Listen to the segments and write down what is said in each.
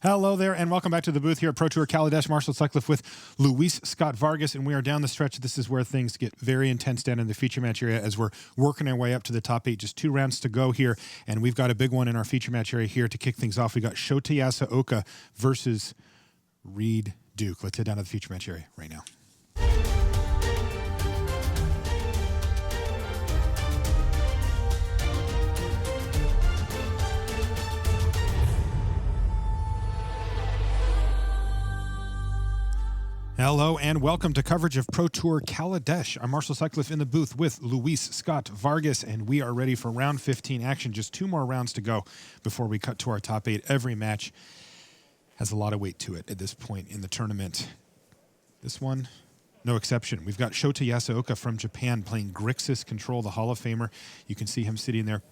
Hello there, and welcome back to the booth here at Pro Tour Kaladesh. Marshall Sutcliffe with Luis Scott Vargas, and we are down the stretch. This is where things get very intense down in the feature match area as we're working our way up to the top 8. Just 2 rounds to go here, and we've got a big one in our feature match area here to kick things off. We got Shota Yasooka versus Reid Duke. Let's head down to the feature match area right now. Hello and welcome to coverage of Pro Tour Kaladesh. I'm Marshall Sutcliffe in the booth with Luis Scott Vargas, and we are ready for round 15 action. Just 2 more rounds to go before we cut to our top 8. Every match has a lot of weight to it at this point in the tournament. This one, no exception. We've got Shota Yasooka from Japan playing Grixis Control, the Hall of Famer. You can see him sitting there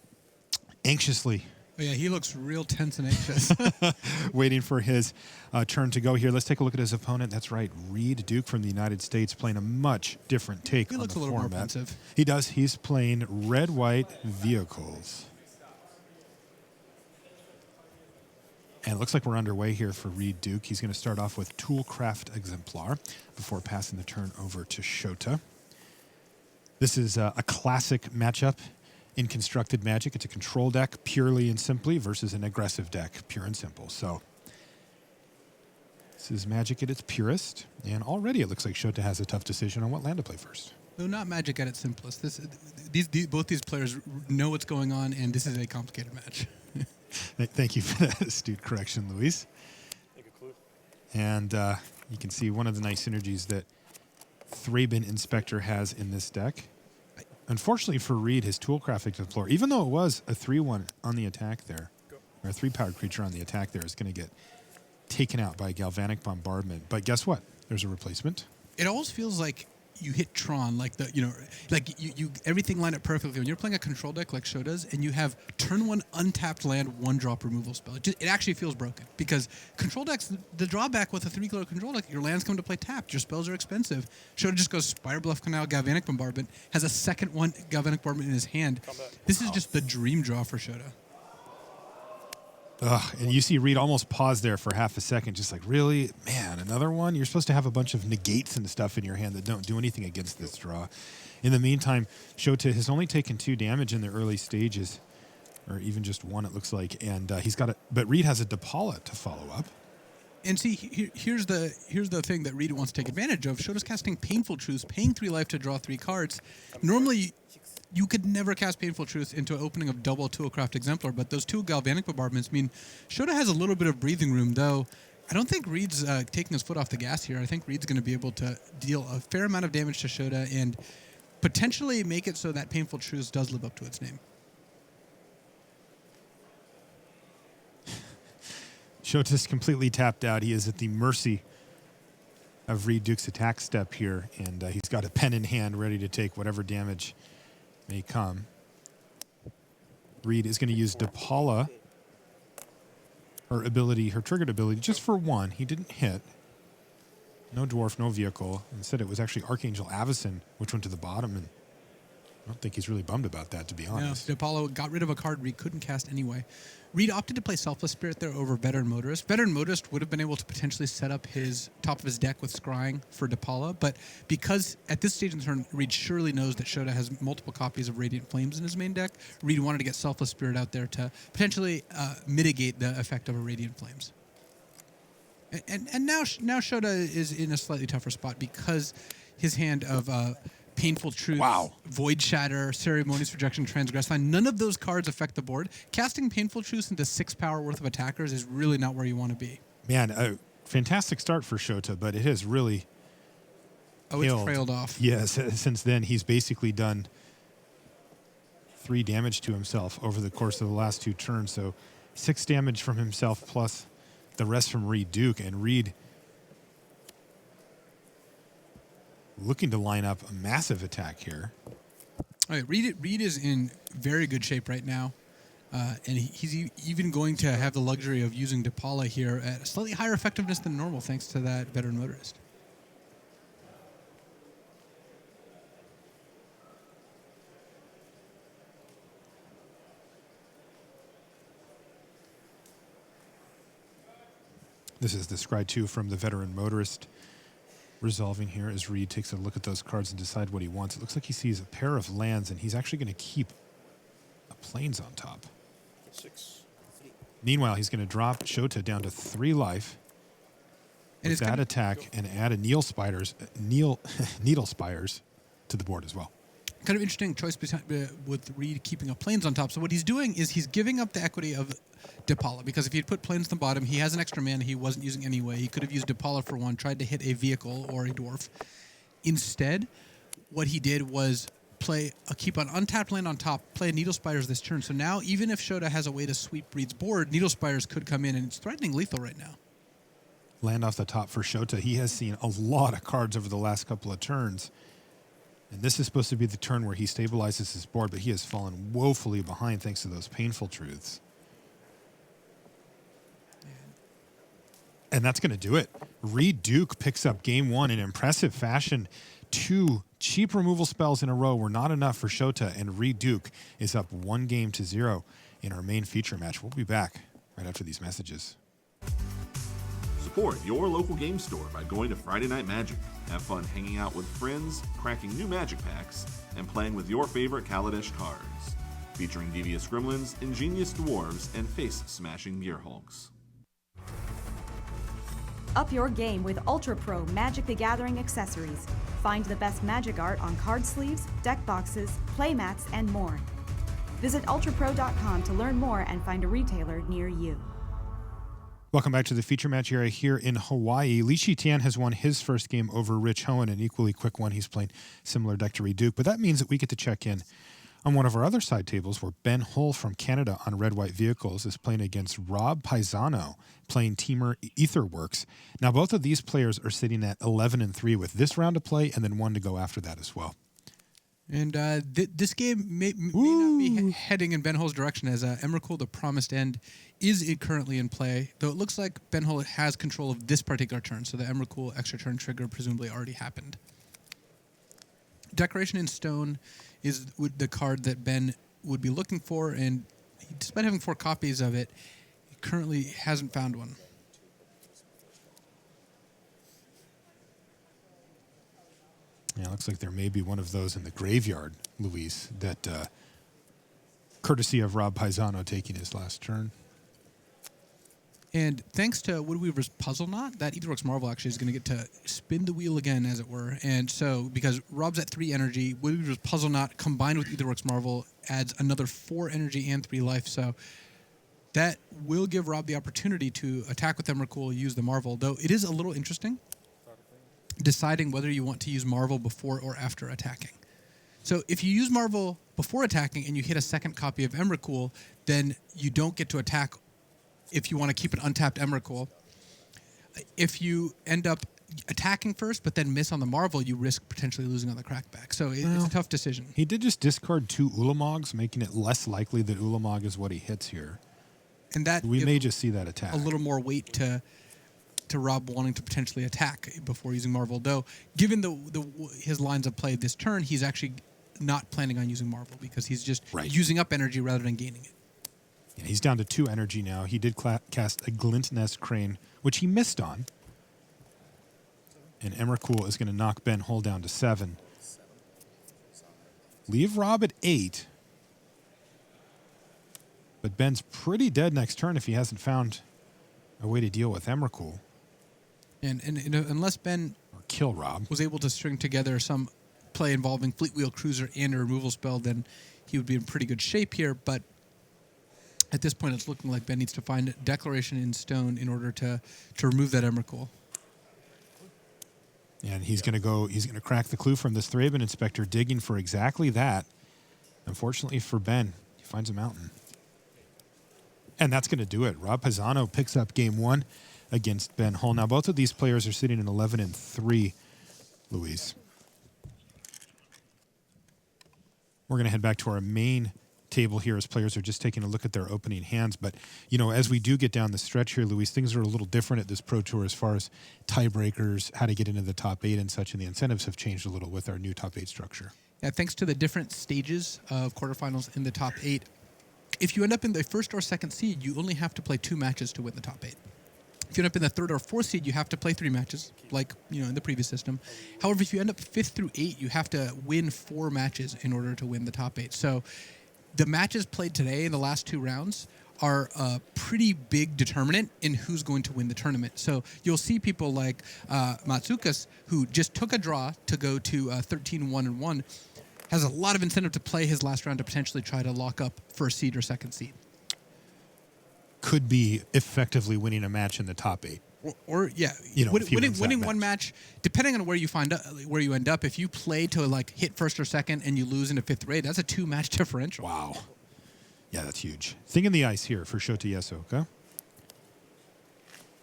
anxiously. Oh yeah, he looks real tense and anxious. Waiting for his turn to go here. Let's take a look at his opponent. That's right, Reid Duke from the United States, playing a much different take on the format. He looks a little more offensive. He does. He's playing red-white vehicles. And it looks like we're underway here for Reid Duke. He's going to start off with Toolcraft Exemplar before passing the turn over to Shota. This is a classic matchup in Constructed Magic. It's a control deck purely and simply versus an aggressive deck, pure and simple. So this is Magic at its purest, and already it looks like Shota has a tough decision on what land to play first. No, not Magic at its simplest. Both these players know what's going on, and this is a complicated match. Thank you for that astute correction, Luis. And you can see one of the nice synergies that Thraben Inspector has in this deck. Unfortunately for Reid, his Toolcraft Exemplar, even though it was a 3/1 on the attack there, or a 3-powered creature on the attack there, is going to get taken out by Galvanic Bombardment. But guess what? There's a replacement. It always feels like you hit Tron, like you everything lined up perfectly. When you're playing a control deck like Shota's, and you have turn 1 untapped land 1-drop removal spell, it actually feels broken, because control decks, the drawback with a 3-color control deck, your lands come to play tapped, your spells are expensive. Shota just goes Spire Bluff Canal, Galvanic Bombardment, has a second one Galvanic Bombardment in his hand. This is just the dream draw for Shota. And you see Reid almost pause there for half a second, just like, really? Man, another one? You're supposed to have a bunch of negates and stuff in your hand that don't do anything against this draw. In the meantime, Shota has only taken 2 damage in the early stages, or even just 1, it looks like, and but Reid has a Depala to follow up. And see, here's the thing that Reid wants to take advantage of. Shota's casting Painful Truth, paying 3 life to draw 3 cards. Normally, you could never cast Painful Truth into an opening of double Toolcraft Exemplar, but those 2 Galvanic Bombardments mean Shota has a little bit of breathing room, though I don't think Reid's taking his foot off the gas here. I think Reid's going to be able to deal a fair amount of damage to Shota and potentially make it so that Painful Truth does live up to its name. Shota's completely tapped out. He is at the mercy of Reid Duke's attack step here, and he's got a pen in hand ready to take whatever damage may come. Reid is going to use Depala, her triggered ability, just for 1. He didn't hit. No dwarf, no vehicle. Instead, it was actually Archangel Avacyn, which went to the bottom, and I don't think he's really bummed about that, to be honest. No, Depala got rid of a card Reid couldn't cast anyway. Reid opted to play Selfless Spirit there over Veteran Motorist. Veteran Motorist would have been able to potentially set up his top of his deck with Scrying for Depala, but because at this stage in the turn, Reid surely knows that Shota has multiple copies of Radiant Flames in his main deck, Reid wanted to get Selfless Spirit out there to potentially mitigate the effect of a Radiant Flames. And now Shota is in a slightly tougher spot because his hand of Painful Truth, Void Shatter, Ceremonious Rejection, Transgress Line, none of those cards affect the board. Casting Painful Truth into 6 power worth of attackers is really not where you want to be. Man, a fantastic start for Shota, but it has really it's trailed off. Yes, since then he's basically done 3 damage to himself over the course of the last 2 turns. So 6 damage from himself plus the rest from Reid Duke, and Reid looking to line up a massive attack here. All right, Reid is in very good shape right now, and he's even going to have the luxury of using Depala here at a slightly higher effectiveness than normal thanks to that Veteran Motorist. This is the Scry 2 from the Veteran Motorist. Resolving here as Reid takes a look at those cards and decide what he wants. It looks like he sees a pair of lands, and he's actually going to keep a plains on top. 6. Meanwhile, he's going to drop Shota down to 3 life. And With that attack and add a Needle Spires to the board as well. Kind of interesting choice with Reid keeping a plains on top. So what he's doing is he's giving up the equity of Dipala, because if he'd put plains on the bottom, he has an extra mana he wasn't using anyway. He could have used Dipala for one, tried to hit a vehicle or a dwarf. Instead, what he did was keep an untapped land on top, play Needle Spires this turn. So now, even if Shota has a way to sweep Reid's board, Needle Spires could come in, and it's threatening lethal right now. Land off the top for Shota. He has seen a lot of cards over the last couple of turns. And this is supposed to be the turn where he stabilizes his board, but he has fallen woefully behind thanks to those painful truths. And that's going to do it. Reid Duke picks up game 1 in impressive fashion. 2 cheap removal spells in a row were not enough for Shota, and Reid Duke is up 1-0 in our main feature match. We'll be back right after these messages. Support your local game store by going to Friday Night Magic. Have fun hanging out with friends, cracking new magic packs, and playing with your favorite Kaladesh cards. Featuring devious gremlins, ingenious dwarves, and face-smashing gear hulks. Up your game with Ultra Pro Magic the Gathering accessories. Find the best magic art on card sleeves, deck boxes, playmats, and more. Visit ultrapro.com to learn more and find a retailer near you. Welcome back to the feature match area here in Hawaii. Li Tian has won his first game over Rich Hohen, an equally quick one. He's playing similar deck to Reid Duke, but that means that we get to check in on one of our other side tables where Ben Hull from Canada on Red-White Vehicles is playing against Rob Paisano, playing Teamer Etherworks. Now, both of these players are sitting at 11-3 with this round to play and then one to go after that as well. And this game may not be heading in Ben Hull's direction, as Emrakul, the Promised End, is currently in play, though it looks like Ben Hull has control of this particular turn, so the Emrakul extra turn trigger presumably already happened. Decoration in Stone is the card that Ben would be looking for, and despite having 4 copies of it, he currently hasn't found one. Yeah, it looks like there may be one of those in the graveyard, Luis, that courtesy of Rob Paisano taking his last turn. And thanks to Woodweaver's Puzzle Knot, that Etherworks Marvel actually is going to get to spin the wheel again, as it were. And so, because Rob's at 3 energy, Woodweaver's Puzzle Knot combined with Etherworks Marvel adds another 4 energy and 3 life. So that will give Rob the opportunity to attack with Emrakul, use the Marvel. Though it is a little interesting deciding whether you want to use Marvel before or after attacking. So if you use Marvel before attacking and you hit a second copy of Emrakul, then you don't get to attack if you want to keep an untapped Emrakul. If you end up attacking first but then miss on the Marvel, you risk potentially losing on the crackback. So it's a tough decision. He did just discard 2 Ulamogs, making it less likely that Ulamog is what he hits here. And that we may just see that attack. A little more weight to Rob wanting to potentially attack before using Marvel. Though, given his lines of play this turn, he's actually not planning on using Marvel because he's just using up energy rather than gaining it. Yeah, he's down to 2 energy now. He did cast a Glint Nest Crane, which he missed on. And Emrakul is going to knock Ben Hull down to 7. Leave Rob at 8. But Ben's pretty dead next turn if he hasn't found a way to deal with Emrakul. And unless Ben or kill Rob was able to string together some play involving Fleetwheel Cruiser and a removal spell, then he would be in pretty good shape here. But at this point, it's looking like Ben needs to find Declaration in Stone in order to remove that Emrakul. And he's going to crack the clue from this Thraben Inspector, digging for exactly that. Unfortunately for Ben, he finds a mountain. And that's going to do it. Rob Paisano picks up game 1 against Ben Hull. Now, both of these players are sitting in 11-3, Luis. We're going to head back to our main table here as players are just taking a look at their opening hands. But, as we do get down the stretch here, Luis, things are a little different at this Pro Tour as far as tiebreakers, how to get into the top 8 and such, and the incentives have changed a little with our new top 8 structure. Yeah, thanks to the different stages of quarterfinals in the top 8, if you end up in the first or second seed, you only have to play 2 matches to win the top 8. If you end up in the 3rd or 4th seed, you have to play 3 matches, like in the previous system. However, if you end up 5th through 8, you have to win 4 matches in order to win the top 8. So the matches played today in the last 2 rounds are a pretty big determinant in who's going to win the tournament. So you'll see people like Matsukas, who just took a draw to go to 13-1-1, has a lot of incentive to play his last round to potentially try to lock up first seed or second seed. Could be effectively winning a match in the top 8. Or winning one match, depending on where you end up. If you play to like hit first or second and you lose into 5th or 8th, that's a 2-match differential. Wow. Yeah, that's huge. Thing in the ice here for Shota Yasooka.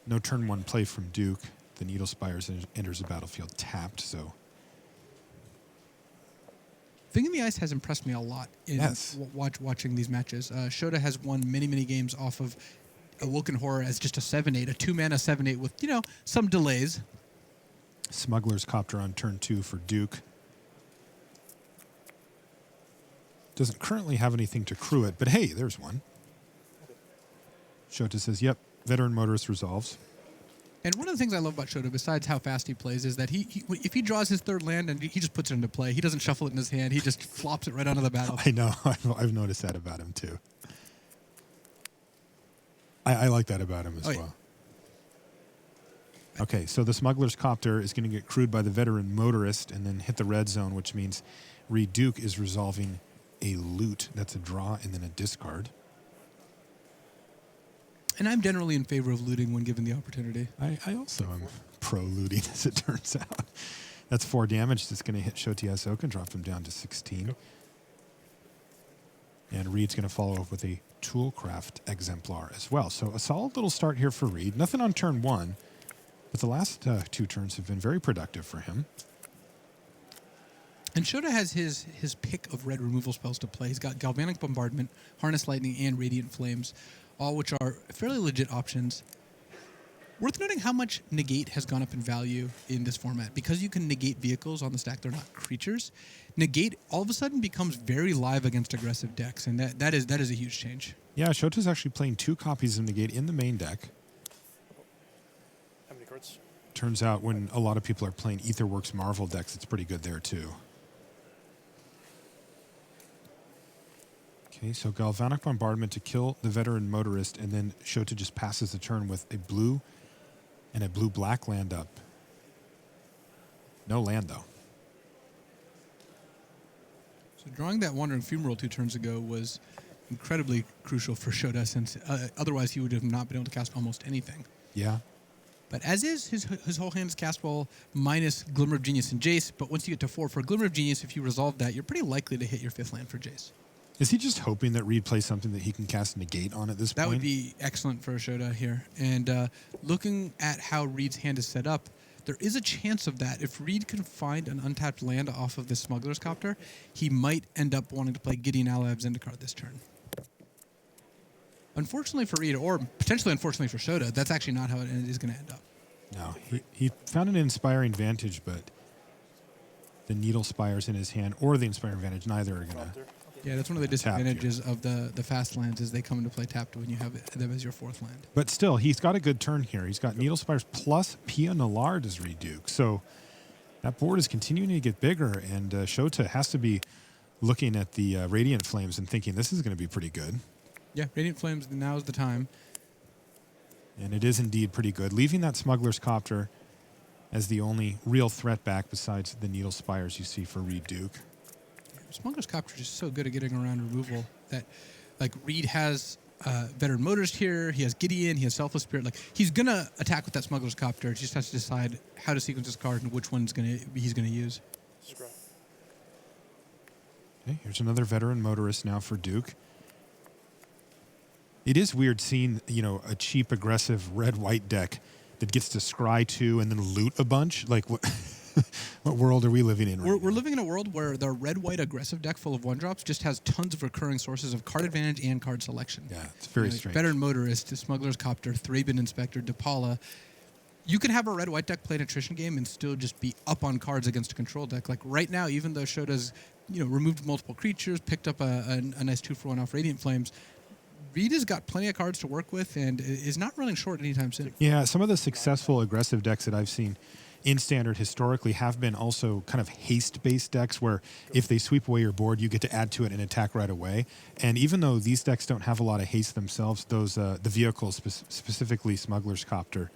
No turn 1 play from Duke. The Needle Spires enters the battlefield tapped, so. Thing in the ice has impressed me a lot in watching these matches. Shota has won many, many games off of Awoken Horror as just a 7-8, a 2-mana 7-8 with, some delays. Smuggler's Copter on turn 2 for Duke. Doesn't currently have anything to crew it, but hey, there's one. Shota says, yep, Veteran Motorist resolves. And one of the things I love about Shota, besides how fast he plays, is that if he draws his 3rd land and he just puts it into play, he doesn't shuffle it in his hand. He just flops it right onto the battle. I know. I've noticed that about him, too. I like that about him as well. Yeah. Okay, so the Smuggler's Copter is going to get crewed by the Veteran Motorist and then hit the red zone, which means Reid Duke is resolving a loot. That's a draw and then a discard. And I'm generally in favor of looting when given the opportunity. I also am pro-looting, as it turns out. That's 4 damage. That's going to hit Shota Yasooka and drop him down to 16. And Reid's going to follow up with a Toolcraft Exemplar as well. So a solid little start here for Reid. Nothing on turn 1, but the last 2 turns have been very productive for him. And Shota has his pick of red removal spells to play. He's got Galvanic Bombardment, Harness Lightning, and Radiant Flames, all which are fairly legit options. Worth noting how much Negate has gone up in value in this format. Because you can negate vehicles on the stack, they're not creatures. Negate all of a sudden becomes very live against aggressive decks, and that is a huge change. Yeah, Shota's actually playing 2 copies of Negate in the main deck. How many cards? Turns out when a lot of people are playing Aetherworks Marvel decks, it's pretty good there too. Okay, so Galvanic Bombardment to kill the Veteran Motorist, and then Shota just passes the turn with a blue and a blue-black land up. No land, though. So drawing that Wandering Fumarole 2 turns ago was incredibly crucial for Shota, since otherwise he would have not been able to cast almost anything. Yeah. But as is, his whole hand is castable minus Glimmer of Genius and Jace, but once you get to 4 for Glimmer of Genius, if you resolve that, you're pretty likely to hit your 5th land for Jace. Is he just hoping that Reid plays something that he can cast Negate on at this point? That would be excellent for Shota here. And looking at how Reid's hand is set up, there is a chance of that. If Reid can find an untapped land off of the Smuggler's Copter, he might end up wanting to play Gideon Alab Zendikar this turn. Unfortunately for Reid, or potentially unfortunately for Shota, that's actually not how it is going to end up. No, he found an Inspiring Vantage, but the Needle Spires in his hand or the Inspiring Vantage, neither are going to. Yeah, that's one of the disadvantages of the fast lands is they come into play tapped when you have them as your 4th land. But still, he's got a good turn here. He's got Needle Spires plus Pia Nallard as Reid Duke. So that board is continuing to get bigger, and Shota has to be looking at the Radiant Flames and thinking this is going to be pretty good. Yeah, Radiant Flames, now is the time. And it is indeed pretty good. Leaving that Smuggler's Copter as the only real threat back besides the Needle Spires you see for Reid Duke. Smuggler's Copter is just so good at getting around removal that, like, Reid has Veteran Motorist here, he has Gideon, he has Selfless Spirit. Like, he's going to attack with that Smuggler's Copter. He just has to decide how to sequence his card and which one he's going to use. Okay, here's another Veteran Motorist now for Duke. It is weird seeing, a cheap, aggressive red-white deck that gets to scry 2 and then loot a bunch. Like, what? What world are we living in? We're living in a world where the red-white aggressive deck full of 1-drops just has tons of recurring sources of card advantage and card selection. Yeah, it's very strange. Veteran Motorist, Smuggler's Copter, Thraben Inspector, Depala. You can have a red-white deck play an attrition game and still just be up on cards against a control deck. Like right now, even though Shota's removed multiple creatures, picked up a nice 2-for-1 off Radiant Flames, Reid has got plenty of cards to work with and is not running short anytime soon. Yeah, some of the successful aggressive decks that I've seen in Standard historically have been also kind of haste-based decks where if they sweep away your board, you get to add to it and attack right away. And even though these decks don't have a lot of haste themselves, those the vehicles, specifically Smuggler's Copter,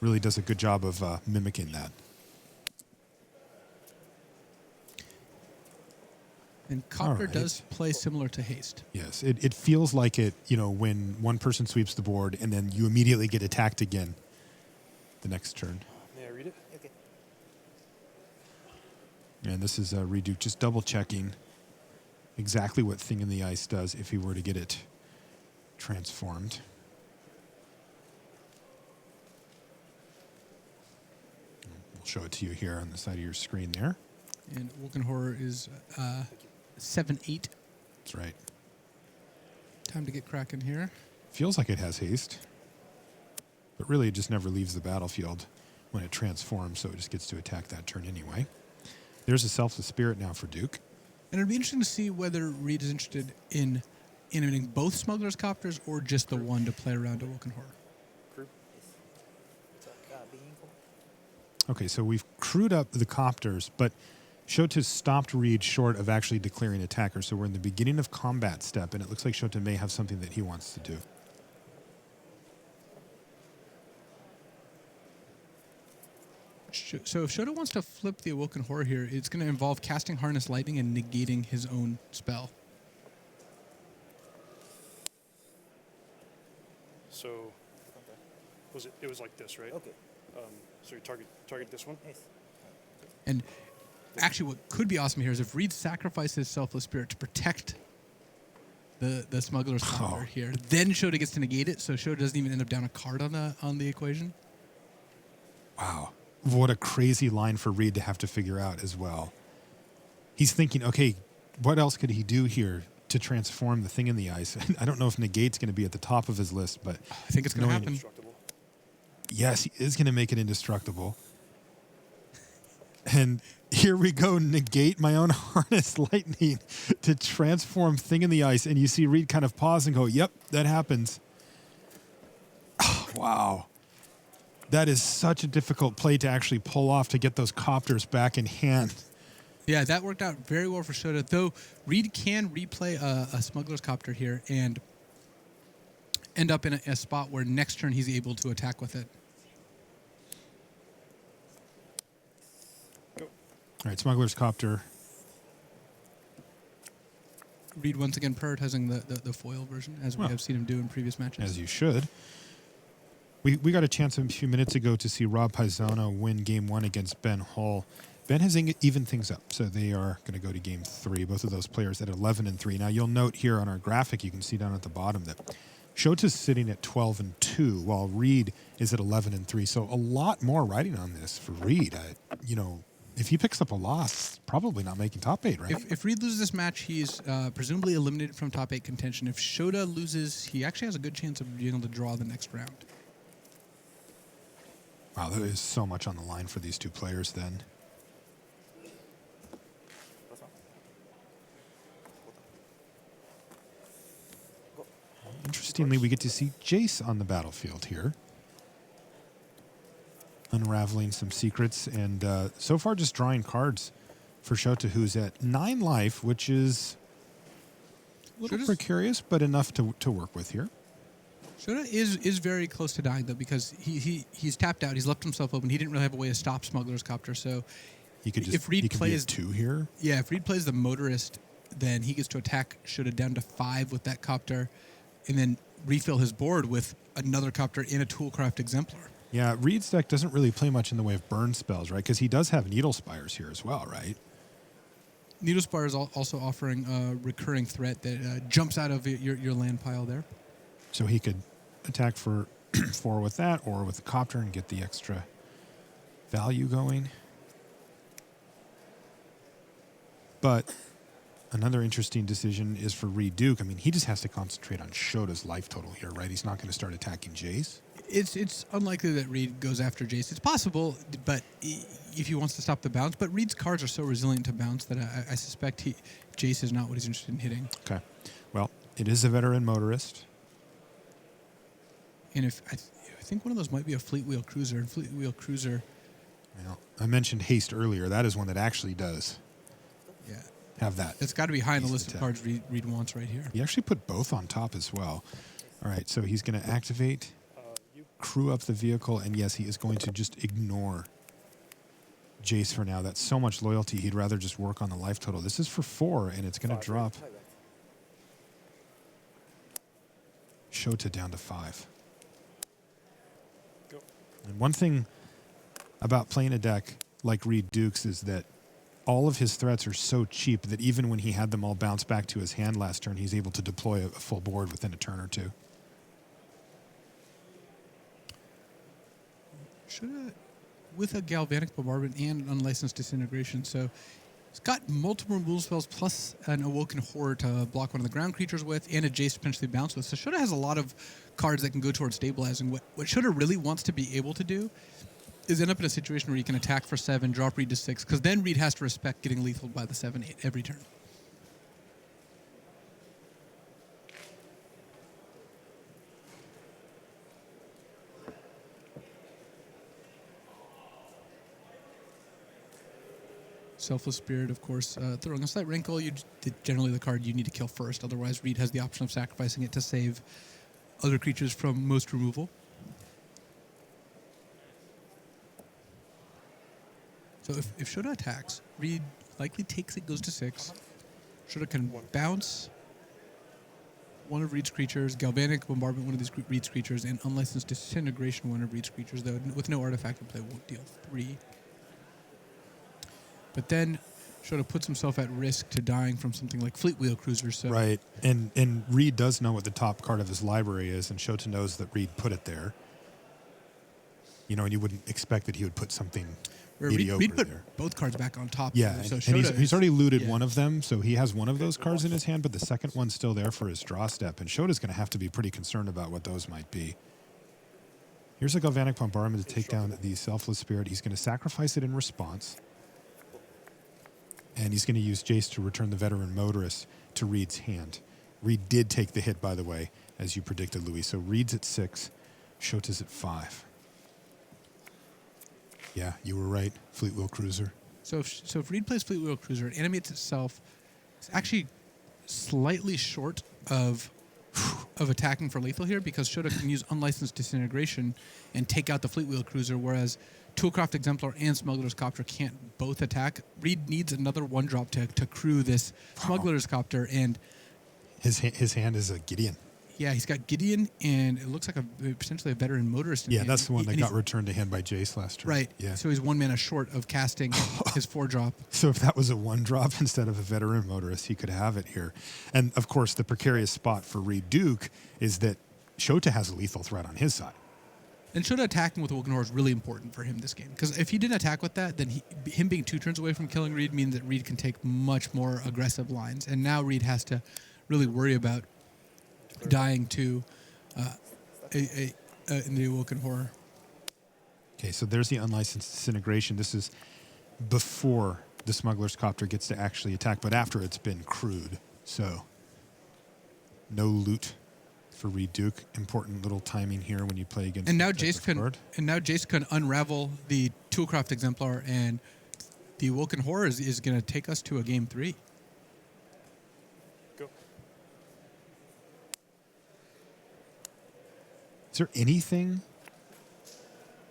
really does a good job of mimicking that. And Copter right. does play similar to haste. Yes, it feels like it, when one person sweeps the board and then you immediately get attacked again the next turn. May I read it? Okay. And this is Reid Duke just double-checking exactly what Thing in the Ice does if he were to get it transformed. We'll show it to you here on the side of your screen there. And Woken Horror is 7-8. That's right. Time to get cracking here. Feels like it has haste, but really it just never leaves the battlefield when it transforms, so it just gets to attack that turn anyway. There's a Selfless Spirit now for Duke. And it'd be interesting to see whether Reid is interested in innovating both Smuggler's Copters or just the one to play around to Woken Horror. Crew. Being info. Okay, so we've crewed up the Copters, but Shota stopped Reid short of actually declaring attacker, so we're in the beginning of combat step, and it looks like Shota may have something that he wants to do. So if Shota wants to flip the Awoken Horror here, it's going to involve casting Harness Lightning and negating his own spell. So, it was like this, right? Okay. So you target this one. Yes. And actually what could be awesome here is if Reid sacrifices Selfless Spirit to protect the Smuggler's Copter here, then Shota gets to negate it, so Shota doesn't even end up down a card on the equation. Wow. What a crazy line for Reid to have to figure out as well. He's thinking, okay, what else could he do here to transform the Thing in the Ice? I don't know if negate's going to be at the top of his list, but I think it's going to happen. Indestructible. yes, he is going to make it indestructible. And here we go, negate my own Harness Lightning to transform Thing in the Ice. And you see Reid kind of pause and go, yep, that happens. Oh, wow. That is such a difficult play to actually pull off to get those Copters back in hand. Yeah, that worked out very well for Shota, though Reid can replay a Smuggler's Copter here and end up in a spot where next turn he's able to attack with it. Go. All right, Smuggler's Copter. Reid once again prioritizing the foil version, as we Well, have seen him do in previous matches. As you should. We got a chance a few minutes ago to see Rob Paisano win Game 1 against Ben Hall. Ben has evened things up, so they are going to go to Game 3. Both of those players at 11-3. Now, you'll note here on our graphic, you can see down at the bottom that Shota's sitting at 12-2, while Reid is at 11-3. So a lot more riding on this for Reid. If he picks up a loss, probably not making top 8, right? If Reid loses this match, he's presumably eliminated from top 8 contention. If Shota loses, he actually has a good chance of being able to draw the next round. Wow, there is so much on the line for these two players then. Interestingly, we get to see Jace on the battlefield here. Unraveling some secrets, and so far just drawing cards for Shota, who's at 9 life, which is a little precarious, but enough to work with here. Shota is very close to dying, though, because he's tapped out. He's left himself open. He didn't really have a way to stop Smuggler's Copter, so He could just if Reid he could plays be at 2 here. Yeah, if Reid plays the Motorist, then he gets to attack Shota down to 5 with that Copter, and then refill his board with another Copter in a Toolcraft Exemplar. Yeah, Reid's deck doesn't really play much in the way of burn spells, right? Because he does have Needle Spires here as well, right? Needle Spire is also offering a recurring threat that jumps out of your land pile there. So he could attack for 4 with that, or with the Copter and get the extra value going. But another interesting decision is for Reid Duke. I mean, he just has to concentrate on Shota's life total here, right? He's not going to start attacking Jace. It's unlikely that Reid goes after Jace. It's possible, but if he wants to stop the bounce. But Reid's cards are so resilient to bounce that I suspect Jace is not what he's interested in hitting. Okay. Well, it is a veteran motorist. And if I think one of those might be a Fleet Wheel Cruiser, and Fleet Wheel Cruiser, Well, I mentioned haste earlier. That is one that actually does yeah, have that. that's got to be high on the Haste list of attack. cards Reid wants right here. He actually put both on top as well. All right, so he's going to activate, crew up the vehicle, and yes, he is going to just ignore Jace for now. That's so much loyalty. He'd rather just work on the life total. This is for 4, and it's going to drop Shota down to 5. Go. And one thing about playing a deck like Reid Duke's is that all of his threats are so cheap that even when he had them all bounce back to his hand last turn, he's able to deploy a full board within a turn or two. With a Galvanic Bombardment and an Unlicensed Disintegration, so it's got multiple removal spells plus an Awoken Horror to block one of the ground creatures with, and a Jace to potentially bounce with. So Shota has a lot of cards that can go towards stabilizing. What Shota really wants to be able to do is end up in a situation where you can attack for 7, drop Reid to 6, because then Reid has to respect getting lethal by the 7/8 every turn. Selfless Spirit, of course, throwing a slight wrinkle. Generally the card you need to kill first. Otherwise, Reid has the option of sacrificing it to save other creatures from most removal. So if Shota attacks, Reid likely takes it, goes to 6. Shota can bounce one of Reid's creatures, Galvanic Bombardment one of these Reid's creatures, and Unlicensed Disintegration one of Reid's creatures, though with no artifact in play won't deal 3. But then Shota puts himself at risk to dying from something like Fleet Wheel Cruiser. So Right, and Reid does know what the top card of his library is, and Shota knows that Reid put it there. You know, and you wouldn't expect that he would put something mediocre Reid put there. both cards back on top. Yeah, though, so and he's Shota already looted yeah. one of them, so he has one of those cards in his hand, but the second one's still there for his draw step, and Shota's going to have to be pretty concerned about what those might be. Here's a Galvanic Bombardment to take down the Selfless Spirit. He's going to sacrifice it in response, and he's going to use Jace to return the Veteran Motorist to Reid's hand. Reid did take the hit, by the way, as you predicted, Louis. So Reid's at 6, Shota's at 5. Yeah, you were right. Fleet Wheel Cruiser. So if Reid plays Fleet Wheel Cruiser, it animates itself. It's actually slightly short of attacking for lethal here because Shota can use Unlicensed Disintegration and take out the Fleet Wheel Cruiser, whereas Toolcraft Exemplar and Smuggler's Copter can't both attack. Reid needs another 1-drop to crew this Smuggler's Copter, and His hand is a Gideon. yeah, he's got Gideon, and it looks like potentially a Veteran Motorist. In Yeah, hand. that's the one that And got he's- returned to hand by Jace last turn. right. Yeah. So he's 1 mana short of casting his 4-drop. So if that was a 1-drop instead of a Veteran Motorist, he could have it here. And, of course, the precarious spot for Reid Duke is that Shota has a lethal threat on his side. And Shota attacking with Awoken Horror is really important for him this game. Because if he didn't attack with that, then him being 2 turns away from killing Reid means that Reid can take much more aggressive lines. And now Reid has to really worry about dying to in the Awoken Horror. Okay, so there's the Unlicensed Disintegration. This is before the Smuggler's Copter gets to actually attack, but after it's been crewed. So no loot for Reid Duke. Important little timing here when you play against. And now this type of Jace can unravel the Toolcraft Exemplar, and the Awoken Horror is going to take us to a game 3. Go. Is there anything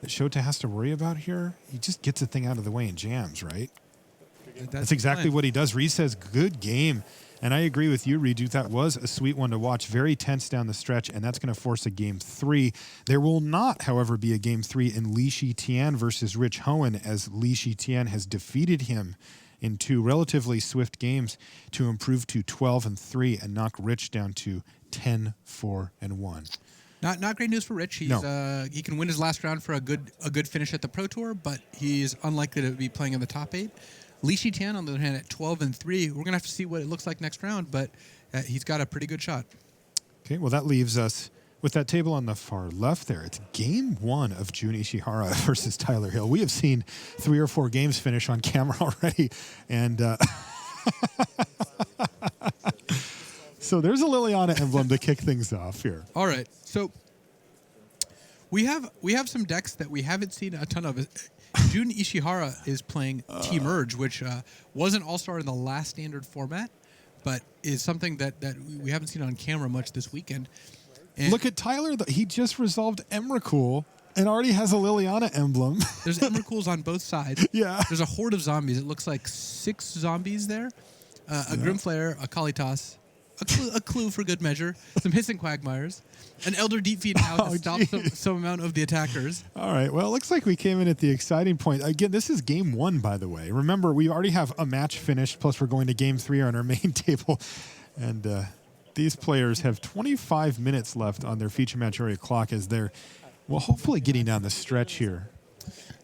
that Shota has to worry about here? He just gets the thing out of the way and jams, right? That's exactly what he does. Reid says, good game. And I agree with you, Reid Duke. That was a sweet one to watch. Very tense down the stretch, and that's going to force a game 3. There will not, however, be a game 3 in Li Tian versus Rich Hohen, as Li Tian has defeated him in 2 relatively swift games to improve to 12-3 and knock Rich down to 10-4-1. Not great news for Rich. He can win his last round for a good finish at the Pro Tour, but he's unlikely to be playing in the top 8. Li Tian, on the other hand, at 12-3. We're gonna have to see what it looks like next round, but he's got a pretty good shot. Okay, well that leaves us with that table on the far left there. It's game 1 of Jun Ishihara versus Tyler Hill. We have seen 3 or 4 games finish on camera already, and so there's a Liliana emblem to kick things off here. All right, so We have some decks that we haven't seen a ton of. Jun Ishihara is playing T-Merge, which was an all-star in the last standard format, but is something that we haven't seen on camera much this weekend. And Look at Tyler. He just resolved Emrakul and already has a Liliana emblem. there's Emrakuls on both sides. Yeah. There's a horde of zombies. It looks like 6 zombies there. A Grimflare, a Kalitas, a clue for good measure, some Hissing Quagmires, an Elder Deep Fiend now to stop some amount of the attackers. All right. Well, it looks like we came in at the exciting point. Again, this is game 1, by the way. Remember, we already have a match finished, plus we're going to game 3 on our main table. And these players have 25 minutes left on their feature match area clock as they're, well, hopefully getting down the stretch here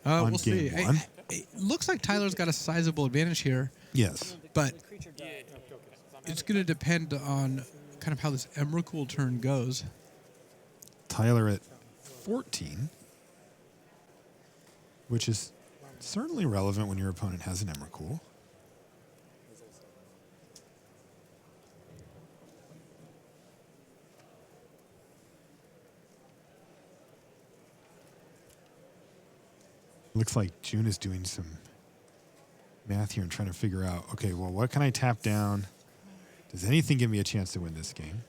on We'll game see. 1. It looks like Tyler's got a sizable advantage here, Yes. but it's going to depend on kind of how this Emrakul turn goes. Tyler at 14, which is certainly relevant when your opponent has an Emrakul. Looks like June is doing some math here and trying to figure out, okay, well, what can I tap down? Does anything give me a chance to win this game?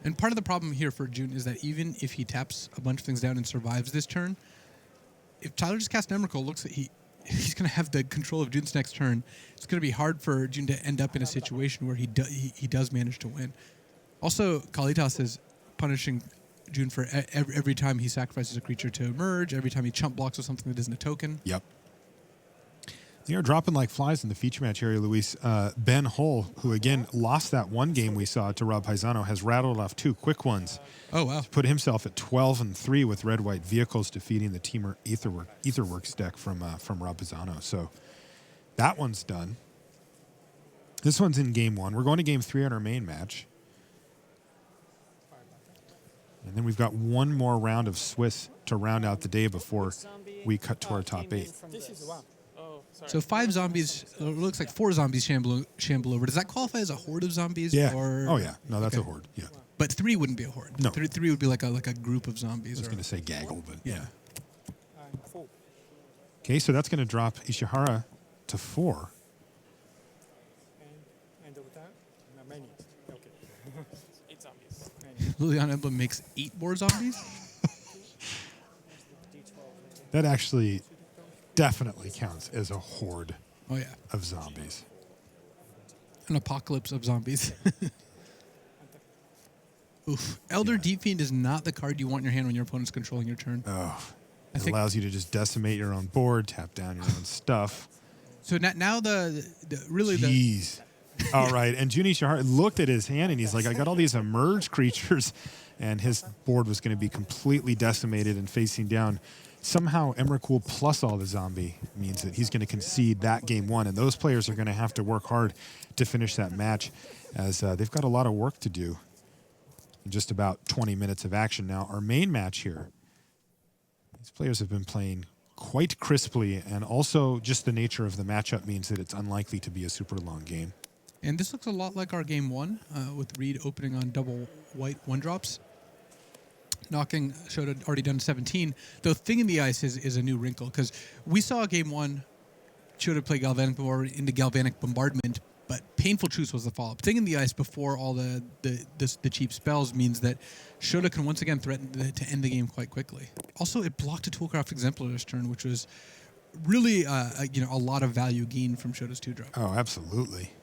And part of the problem here for June is that even if he taps a bunch of things down and survives this turn, if Tyler just casts Emrakul, looks like he's going to have the control of June's next turn. It's going to be hard for June to end up in a situation where he does manage to win. Also, Kalitas is punishing June for every time he sacrifices a creature to emerge, every time he chump blocks with something that isn't a token. Yep. They are dropping like flies in the feature match area, Luis. Ben Hull, who again lost that one game we saw to Rob Paisano, has rattled off 2 quick ones. Oh, wow. Put himself at 12-3 with red-white vehicles, defeating the Teamer Etherworks deck from Rob Paisano. So that one's done. This one's in game 1. We're going to game 3 on our main match. And then we've got one more round of Swiss to round out the day before we cut to our top 8. This is one. So 5 zombies, it looks like 4 zombies shamble over. Does that qualify as a horde of zombies? Yeah. Or? Oh, yeah. No, that's Okay. a horde. Yeah. But 3 wouldn't be a horde. No. 3 would be like a group of zombies. I was going to say gaggle, but yeah. And 4. Okay, so that's going to drop Ishihara to 4. And of that, many. Okay. 8 zombies. Liliana Emblem makes 8 more zombies? That actually definitely counts as a horde Oh, yeah. of zombies. An apocalypse of zombies. Oof. Elder Deep Fiend is not the card you want in your hand when your opponent's controlling your turn. Oh, I it think- allows you to just decimate your own board, tap down your own stuff. So now the Jeez. All right, and Jun Ishihara looked at his hand and he's like, I got all these emerge creatures, and his board was going to be completely decimated and facing down. Somehow Emrakul plus all the zombie means that he's going to concede that game 1, and those players are going to have to work hard to finish that match, as they've got a lot of work to do in just about 20 minutes of action. Now, our main match here, these players have been playing quite crisply, and also just the nature of the matchup means that it's unlikely to be a super long game. And this looks a lot like our game 1 with Reid opening on double white 1-drops. Knocking Shota already done 17. Though Thing in the Ice is a new wrinkle, because we saw game 1 Shota play Galvanic into Galvanic Bombardment, but Painful Truce was the follow-up. Thing in the Ice before all the cheap spells means that Shota can once again threaten to end the game quite quickly. Also, it blocked a Toolcraft Exemplar this turn, which was really a lot of value gained from Shota's 2-drop. Oh, absolutely.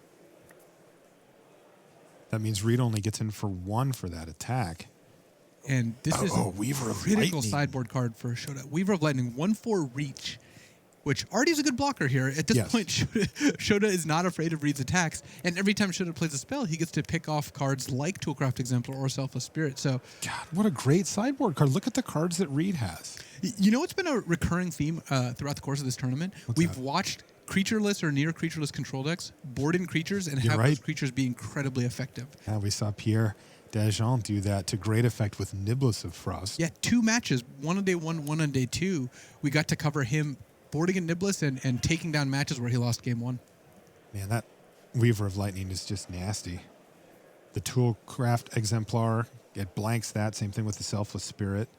That means Reid only gets in for 1 for that attack. And this is a Weaver of critical Lightning. sideboard card for Shota. Weaver of Lightning, 1/4 reach, which already is a good blocker here. At this Yes. point, Shota is not afraid of Reid's attacks, and every time Shota plays a spell, he gets to pick off cards like Toolcraft Exemplar or Selfless Spirit. So, God, what a great sideboard card. Look at the cards that Reid has. you know what's been a recurring theme throughout the course of this tournament? We've that? watched creatureless or near creatureless control decks board in creatures and You're have right. those creatures be incredibly effective. Yeah, we saw Pierre Dajon do that to great effect with Niblis of Frost. Yeah, 2 matches, one on day 1, one on day 2. We got to cover him boarding in Niblis and taking down matches where he lost game 1. Man, that Weaver of Lightning is just nasty. The Toolcraft Exemplar, it blanks that. Same thing with the Selfless Spirit.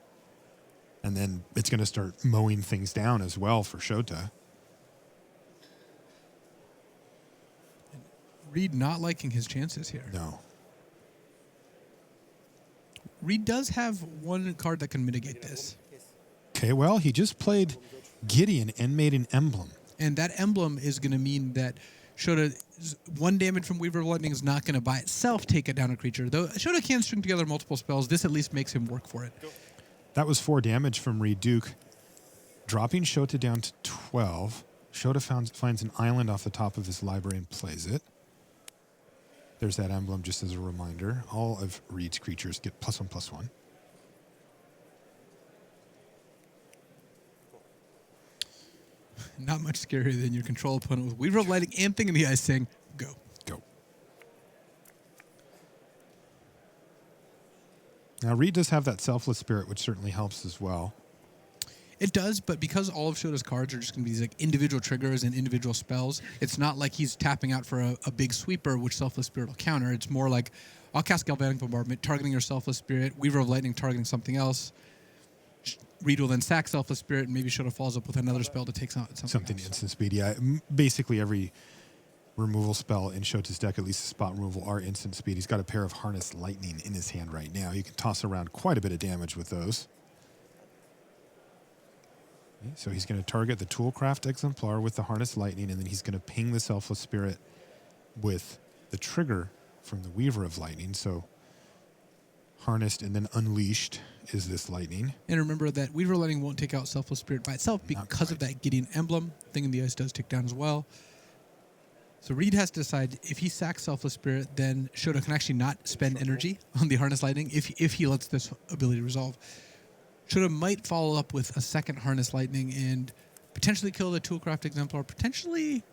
And then it's going to start mowing things down as well for Shota. Reid not liking his chances here. No. Reid does have one card that can mitigate this. Okay, well, he just played Gideon and made an emblem. And that emblem is going to mean that Shota's 1 damage from Weaver of Lightning is not going to by itself take it down a creature. Though Shota can string together multiple spells, this at least makes him work for it. That was 4 damage from Reid Duke. Dropping Shota down to 12. Shota finds an island off the top of his library and plays it. There's that emblem just as a reminder. All of Reid's creatures get +1/+1. Not much scarier than your control opponent with Weaver of Lightning and Thing in the Ice saying, go. Go. Now, Reid does have that Selfless Spirit, which certainly helps as well. It does, but because all of Shota's cards are just going to be these like individual triggers and individual spells, it's not like he's tapping out for a big sweeper, which Selfless Spirit will counter. It's more like, I'll cast Galvanic Bombardment, targeting your Selfless Spirit, Weaver of Lightning targeting something else. Reid will then sack Selfless Spirit, and maybe Shota falls up with another spell to take something else. Instant speed. Yeah, basically every removal spell in Shota's deck, at least the spot removal, are instant speed. He's got a pair of Harness Lightning in his hand right now. You can toss around quite a bit of damage with those. Okay, so he's going to target the Toolcraft Exemplar with the Harness Lightning, and then he's going to ping the Selfless Spirit with the trigger from the Weaver of Lightning. So harnessed and then unleashed is this lightning. And remember that Weaver of Lightning won't take out Selfless Spirit by itself because of that Gideon emblem. Thing in the Ice does tick down as well. So Reid has to decide if he sacks Selfless Spirit, then Shota can actually not spend energy on the Harness Lightning if he lets this ability resolve. Shota might follow up with a second Harness Lightning and potentially kill the Toolcraft Exemplar, potentially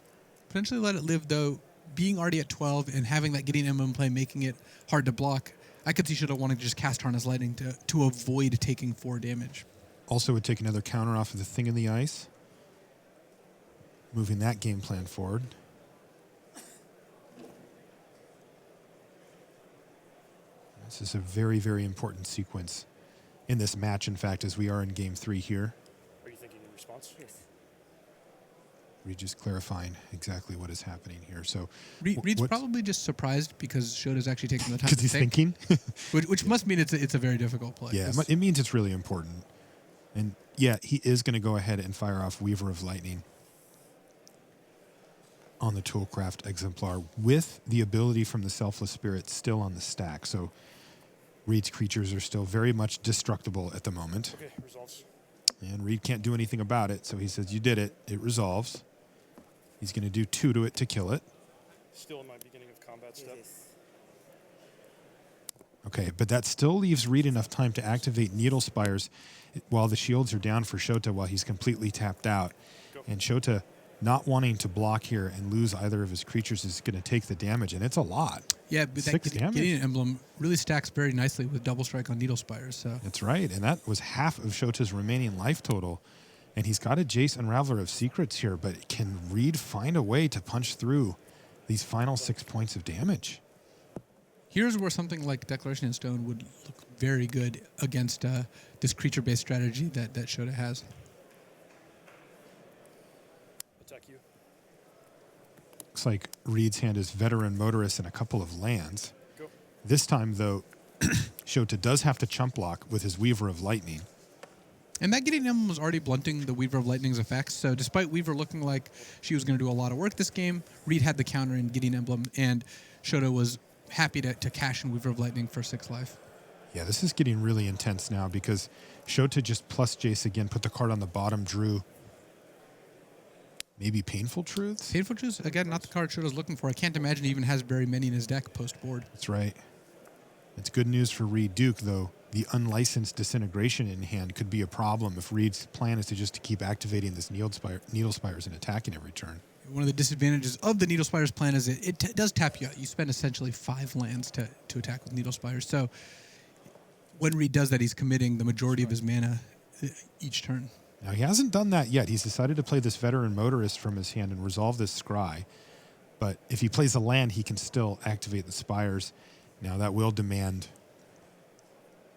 let it live, though. Being already at 12 and having that Gideon emblem play, making it hard to block, I could see Shota wanting to just cast Harness Lightning to avoid taking 4 damage. Also would take another counter off of the Thing in the Ice, moving that game plan forward. This is a very, very important sequence in this match, in fact, as we are in Game 3 here. Are you thinking in response? Yes. Reid just clarifying exactly what is happening here. So Reid's probably just surprised because Shota's actually taking the time because to he's think, thinking. which must mean it's a very difficult play. Yeah, it means it's really important. And yeah, he is going to go ahead and fire off Weaver of Lightning on the Toolcraft Exemplar with the ability from the Selfless Spirit still on the stack. So Reid's creatures are still very much destructible at the moment. Okay, resolves. And Reid can't do anything about it, so he says, you did it. It resolves. He's going to do 2 to it to kill it. Still in my beginning of combat step. Okay, but that still leaves Reid enough time to activate Needle Spires while the shields are down for Shota while he's completely tapped out. And Shota, not wanting to block here and lose either of his creatures, is going to take the damage, and it's a lot. Yeah, but 6 that damage. Gideon emblem really stacks very nicely with double strike on Needle Spires. So That's right, and that was half of Shota's remaining life total. And he's got a Jace Unraveler of Secrets here, but can Reid find a way to punch through these final 6 points of damage? here's where something like Declaration in Stone would look very good against this creature-based strategy that Shota has. Attack you. Looks like Reid's hand is Veteran Motorist and a couple of lands. Go. This time, though, Shota does have to chump block with his Weaver of Lightning. And that Gideon Emblem was already blunting the Weaver of Lightning's effects, so despite Weaver looking like she was going to do a lot of work this game, Reid had the counter in Gideon Emblem, and Shota was happy to cash in Weaver of Lightning for 6 life. Yeah, this is getting really intense now because Shota just plus Jace again, put the card on the bottom, drew maybe Painful Truths? Painful Truths, again, not the card Shota's looking for. I can't imagine he even has very many in his deck post-board. That's right. It's good news for Reid Duke, though. The unlicensed Disintegration in hand could be a problem if Reid's plan is to just keep activating this Needle Spires and attacking every turn. One of the disadvantages of the Needle Spires plan is it does tap you out. You spend essentially 5 lands to attack with Needle Spires. So when Reid does that, he's committing the majority of his mana each turn. Now, he hasn't done that yet. He's decided to play this Veteran Motorist from his hand and resolve this Scry. But if he plays a land, he can still activate the Spires. Now that will demand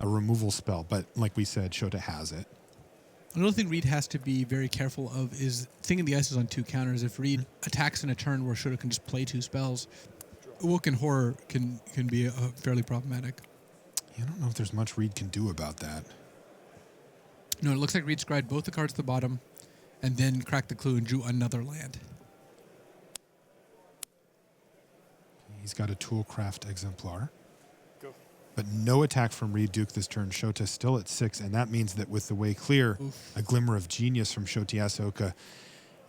a removal spell, but like we said, Shota has it. Another thing Reid has to be very careful of is Thing in the Ice is on 2 counters. If Reid attacks in a turn where Shota can just play 2 spells, Awoken Horror can be fairly problematic. I don't know if there's much Reid can do about that. No, it looks like Reid scryed both the cards at the bottom and then cracked the clue and drew another land. He's got a Toolcraft Exemplar. Go. But no attack from Reid Duke this turn. Shota still at 6, and that means that with the way clear, a glimmer of genius from Shota Yasooka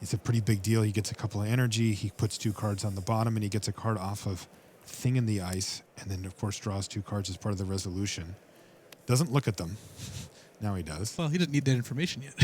is a pretty big deal. He gets a couple of energy, he puts 2 cards on the bottom, and he gets a card off of Thing in the Ice, and then, of course, draws 2 cards as part of the resolution. Doesn't look at them. Now he does. Well, he doesn't need that information yet.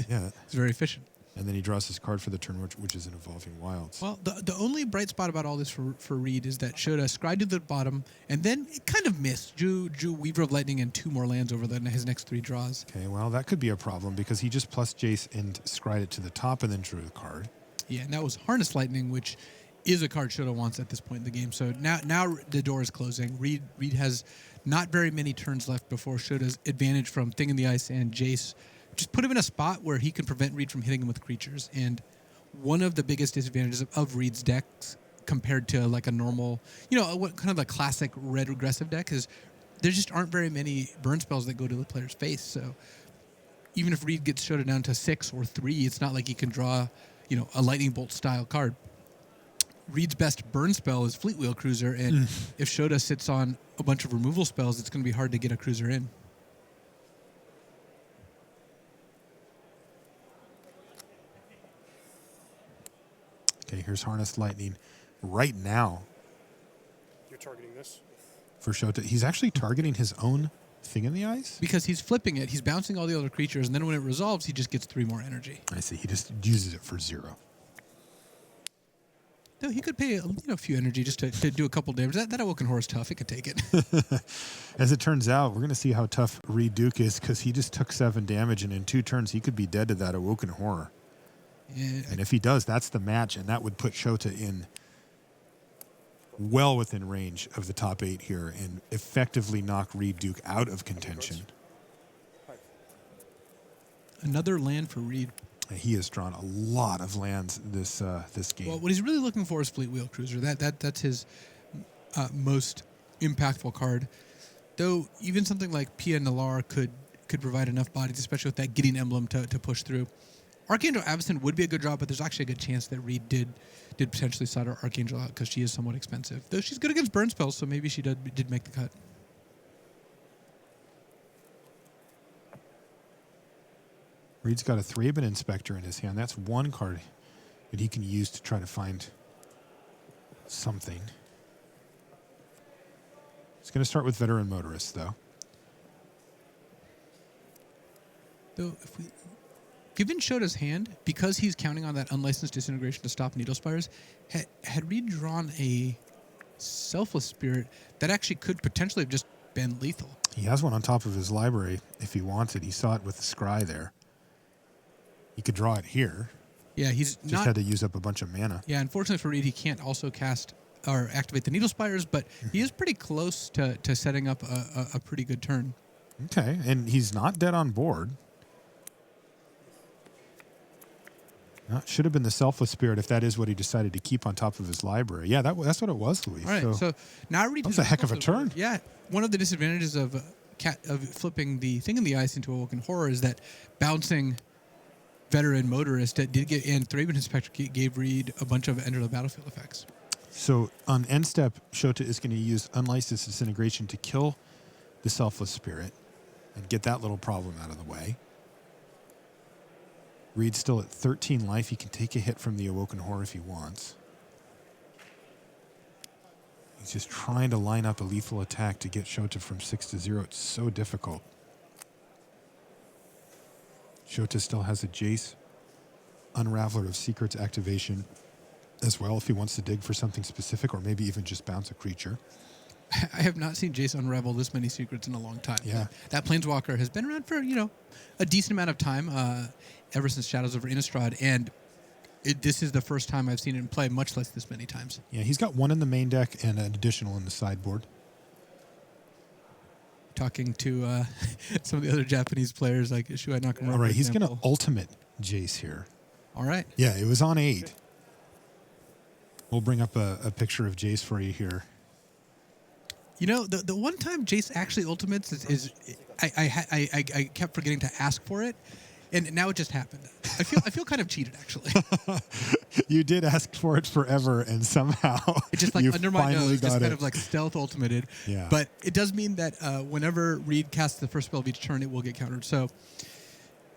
Yeah. He's very efficient. And then he draws his card for the turn, which is an Evolving Wilds. Well, the only bright spot about all this for Reid is that Shota scryed to the bottom, and then it kind of missed. Drew Weaver of Lightning and 2 more lands over his next 3 draws. Okay, well, that could be a problem because he just plus Jace and scryed it to the top and then drew the card. Yeah, and that was Harness Lightning, which is a card Shota wants at this point in the game. So now the door is closing. Reid has not very many turns left before Shota's advantage from Thing in the Ice and Jace just put him in a spot where he can prevent Reid from hitting him with creatures. And one of the biggest disadvantages of Reid's decks compared to like a normal, what kind of a classic red regressive deck is there just aren't very many burn spells that go to the player's face. So even if Reid gets Shota down to 6 or 3, it's not like he can draw, a lightning bolt style card. Reid's best burn spell is Fleet Wheel Cruiser, and if Shota sits on a bunch of removal spells, it's going to be hard to get a cruiser in. Okay, here's Harnessed Lightning right now You're targeting this? for Shota. He's actually targeting his own Thing in the Ice? Because he's flipping it, he's bouncing all the other creatures, and then when it resolves, he just gets 3 more energy. I see. He just uses it for 0. No, he could pay a few energy just to do a couple damage. That Awoken Horror is tough. It could take it. As it turns out, we're going to see how tough Reid Duke is because he just took 7 damage, and in 2 turns, he could be dead to that Awoken Horror. Yeah. And if he does, that's the match, and that would put Shota in well within range of the top 8 here and effectively knock Reid Duke out of contention. Another land for Reid. He has drawn a lot of lands this game. Well, what he's really looking for is Fleet Wheel Cruiser. That's his most impactful card. Though even something like Pia Nalar could provide enough bodies, especially with that Gideon emblem to push through. Archangel Avacyn would be a good draw, but there's actually a good chance that Reid did potentially side her Archangel out because she is somewhat expensive. Though she's good against burn spells, so maybe she did make the cut. Reid's got a Thraben Inspector in his hand. That's one card that he can use to try to find something. He's going to start with Veteran Motorist, though. Given Shota's hand, because he's counting on that Unlicensed Disintegration to stop Needle Spires, had Reid drawn a Selfless Spirit, that actually could potentially have just been lethal. He has one on top of his library if he wanted. He saw it with the Scry there. He could draw it here. Yeah, he's just had to use up a bunch of mana. Yeah, unfortunately for Reid, he can't also cast or activate the Needle Spires, but he is pretty close to setting up a pretty good turn. Okay, and he's not dead on board. Should have been the Selfless Spirit if that is what he decided to keep on top of his library. Yeah, that's what it was, Luis. All right, so now Reid... That was a heck of a turn. Yeah, one of the disadvantages of flipping the Thing in the Ice into Awoken Horror is that bouncing Veteran Motorist and Thraben Inspector gave Reid a bunch of enter the battlefield effects. So on end step, Shota is going to use Unlicensed Disintegration to kill the Selfless Spirit and get that little problem out of the way. Reid's still at 13 life. He can take a hit from the Awoken Horror if he wants. He's just trying to line up a lethal attack to get Shota from 6 to 0. It's so difficult. Shota still has a Jace Unraveler of Secrets activation as well if he wants to dig for something specific or maybe even just bounce a creature. I have not seen Jace unravel this many secrets in a long time. Yeah. That Planeswalker has been around for, a decent amount of time, ever since Shadows over Innistrad, and this is the first time I've seen it in play, much less this many times. Yeah, he's got one in the main deck and an additional in the sideboard. talking to some of the other Japanese players like Shuai Nakamura. All right, for he's going to example. ultimate Jace here. All right. Yeah, it was on 8. We'll bring up a picture of Jace for you here. You know, the one time Jace actually ultimates is I kept forgetting to ask for it, and now it just happened. I feel kind of cheated actually. You did ask for it forever, and somehow It just like you under my finally nose, got just it. kind of like stealth ultimated. Yeah. But it does mean that whenever Reid casts the first spell of each turn, it will get countered. So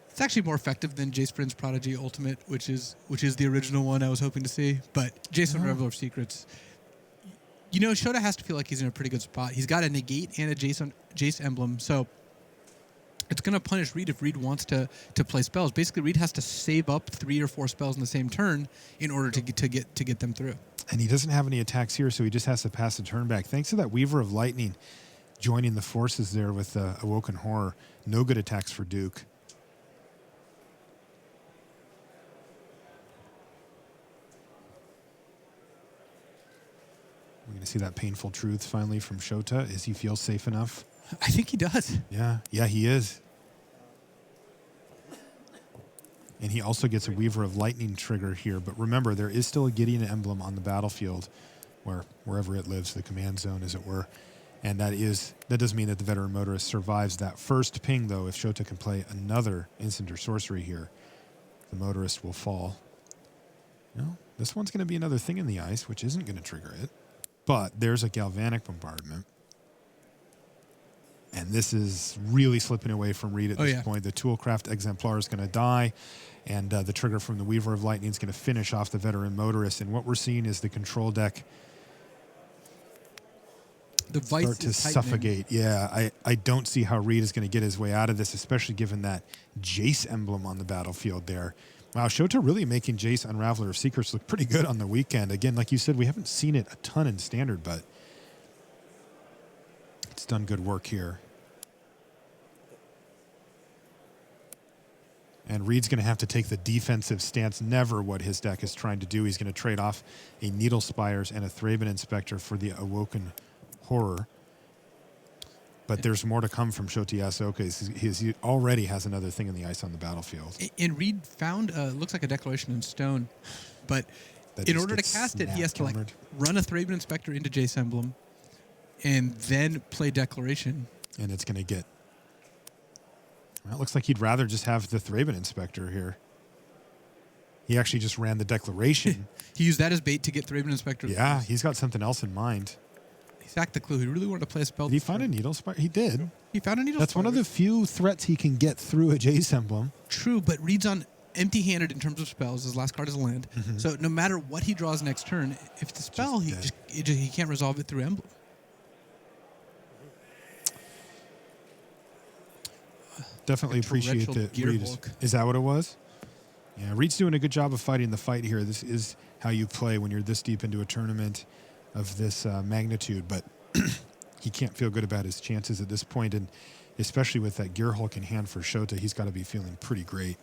it's actually more effective than Jace Prince Prodigy Ultimate, which is the original one I was hoping to see. But Jason Reveler of Secrets. You know, Shota has to feel like he's in a pretty good spot. He's got a negate and a Jace emblem, so it's going to punish Reid if Reid wants to play spells. Basically, Reid has to save up 3 or 4 spells in the same turn in order to get them through. And he doesn't have any attacks here, so he just has to pass the turn back. Thanks to that Weaver of Lightning joining the forces there with Awoken Horror. No good attacks for Duke. We're going to see that painful truth finally from Shota. Is he feel safe enough? I think he does. Yeah, he is. And he also gets a Weaver of Lightning trigger here. But remember, there is still a Gideon emblem on the battlefield, wherever it lives, the command zone, as it were. And that does mean that the Veteran Motorist survives that first ping, though. If Shota can play another instant or sorcery here, the Motorist will fall. No, this one's going to be another thing in the ice, which isn't going to trigger it. But there's a Galvanic Bombardment. And this is really slipping away from Reid at this point. The Toolcraft Exemplar is going to die, and the trigger from the Weaver of Lightning is going to finish off the Veteran Motorist. And what we're seeing is the control deck start to suffocate. Yeah, I don't see how Reid is going to get his way out of this, especially given that Jace emblem on the battlefield there. Wow, Shota really making Jace Unraveler of Secrets look pretty good on the weekend. Again, like you said, we haven't seen it a ton in Standard, but it's done good work here. And Reid's going to have to take the defensive stance, never what his deck is trying to do. He's going to trade off a Needle Spires and a Thraben Inspector for the Awoken Horror. But there's more to come from Shota Yasooka. He already has another thing in the ice on the battlefield. And Reid found, looks like a Declaration in Stone, but in order to cast it, he has to run a Thraben Inspector into Jace Emblem and then play Declaration. And it's going to get... Well, it looks like he'd rather just have the Thraben Inspector here. He actually just ran the Declaration. He used that as bait to get Thraben Inspector. Yeah, he's got something else in mind. He sacked the clue. He really wanted to play a spell. Did he find a Needle Spire? He did. He found a Needle That's Spire. one of the few threats he can get through a Jace emblem. True, but Reid's on empty-handed in terms of spells. His last card is a land. So no matter what he draws next turn, if it's a spell, he can't resolve it through emblem. Definitely appreciate that. Reid is that what it was? Yeah, Reid's doing a good job of fighting the fight here. This is how you play when you're this deep into a tournament of this magnitude, but he can't feel good about his chances at this point, and especially with that Gear Hulk in hand for Shota, he's got to be feeling pretty great.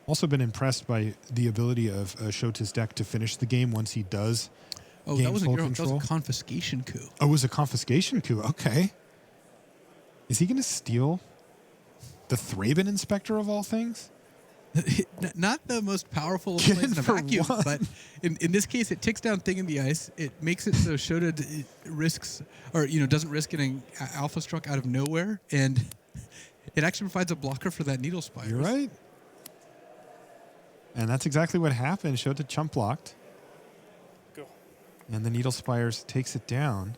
Also been impressed by the ability of Shota's deck to finish the game once he does gain that was a full Gear Hulk. That control. was a confiscation coup. Oh, it was a confiscation coup. Okay. Is he going to steal the Thraben Inspector of all things? Not the most powerful Get plays in a for vacuum, one. but in this case, it ticks down Thing in the Ice. It makes it so Shota risks, or doesn't risk getting alpha struck out of nowhere, and it actually provides a blocker for that Needle Spire. You're right. And that's exactly what happened. Shota chump blocked. Go. And the Needle Spires takes it down.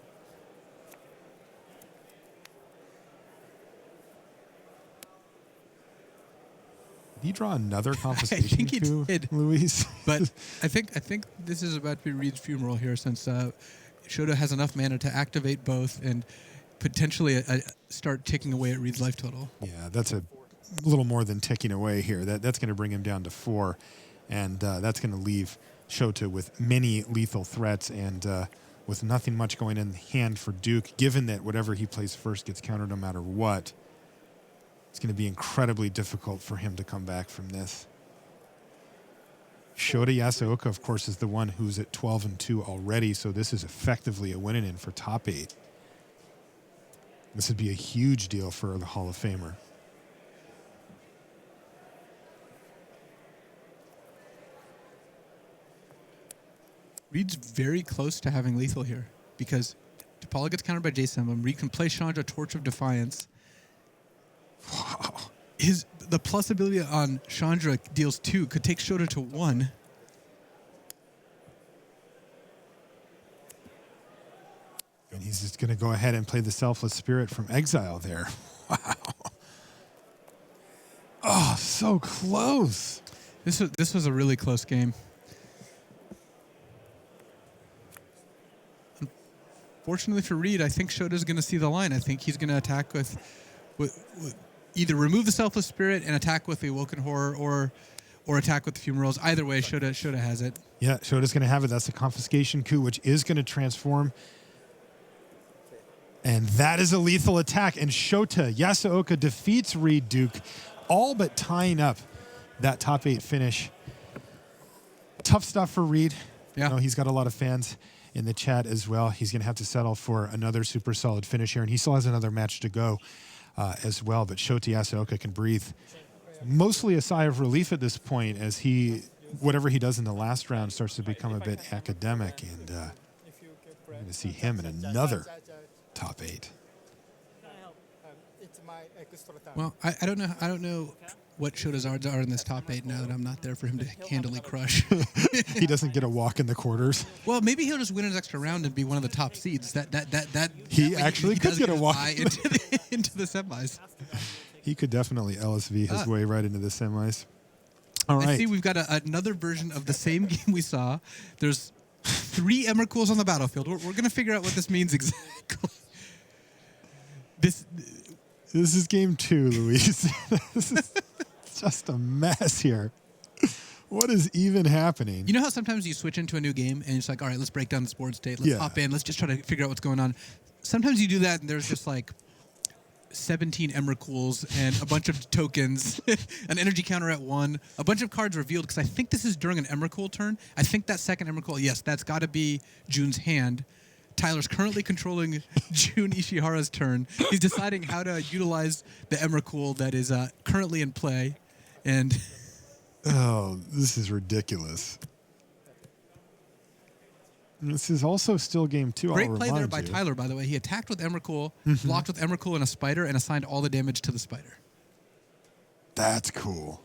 Did he draw another confiscation think he coup, did. Luis? But I think this is about to be Reid's funeral here, since Shota has enough mana to activate both and potentially start ticking away at Reid's life total. Yeah, that's a little more than ticking away here. That's going to bring him down to 4, and that's going to leave Shota with many lethal threats and with nothing much going in hand for Duke, given that whatever he plays first gets countered no matter what. It's going to be incredibly difficult for him to come back from this. Shota Yasooka, of course, is the one who's at 12-2 already, so this is effectively a win-in for top 8. This would be a huge deal for the Hall of Famer. Reid's very close to having lethal here because DePaula gets countered by J7. Reid can play Chandra Torch of Defiance. Wow. The plus ability on Chandra deals 2, could take Shota to 1. And he's just going to go ahead and play the Selfless Spirit from Exile there. Wow. Oh, so close. This was a really close game. Unfortunately for Reid, I think Shota's going to see the line. I think he's going to attack with either remove the Selfless Spirit and attack with the Awoken Horror or attack with the Fumaroles. Either way, Shota has it. Yeah, Shota's going to have it. That's a Confiscation Coup, which is going to transform. And that is a lethal attack. And Shota Yasooka defeats Reid Duke, all but tying up that top 8 finish. Tough stuff for Reid. Yeah. You know, he's got a lot of fans in the chat as well. He's going to have to settle for another super solid finish here. And he still has another match to go as well. But Shota Yasooka can breathe mostly a sigh of relief at this point as whatever he does in the last round starts to become a bit academic. And we're going to see him in another top 8. Well, I don't know what Shota's odds are in this top 8 now that I'm not there for him to handily crush. He doesn't get a walk in the quarters. Well, maybe he'll just win his extra round and be one of the top seeds. He actually could does get a his walk bye into the semis. He could definitely LSV his way right into the semis. All right. I see we've got another version of the same game we saw. There's 3 Emrakuls on the battlefield. We're going to figure out what this means exactly. This is game 2, Luis. This is just a mess here. What is even happening? You know how sometimes you switch into a new game and it's like, all right, let's break down this board state. Let's hop in. Let's just try to figure out what's going on. Sometimes you do that and there's just like 17 Emrakuls and a bunch of tokens, an energy counter at 1, a bunch of cards revealed because I think this is during an Emrakul turn. I think that second Emrakul, yes, that's got to be Jun's hand. Tyler's currently controlling Jun Ishihara's turn. He's deciding how to utilize the Emrakul that is currently in play. And oh, this is ridiculous. This is also still game 2. Great play there by Tyler, by the way. He attacked with Emrakul, blocked with Emrakul and a spider, and assigned all the damage to the spider. That's cool.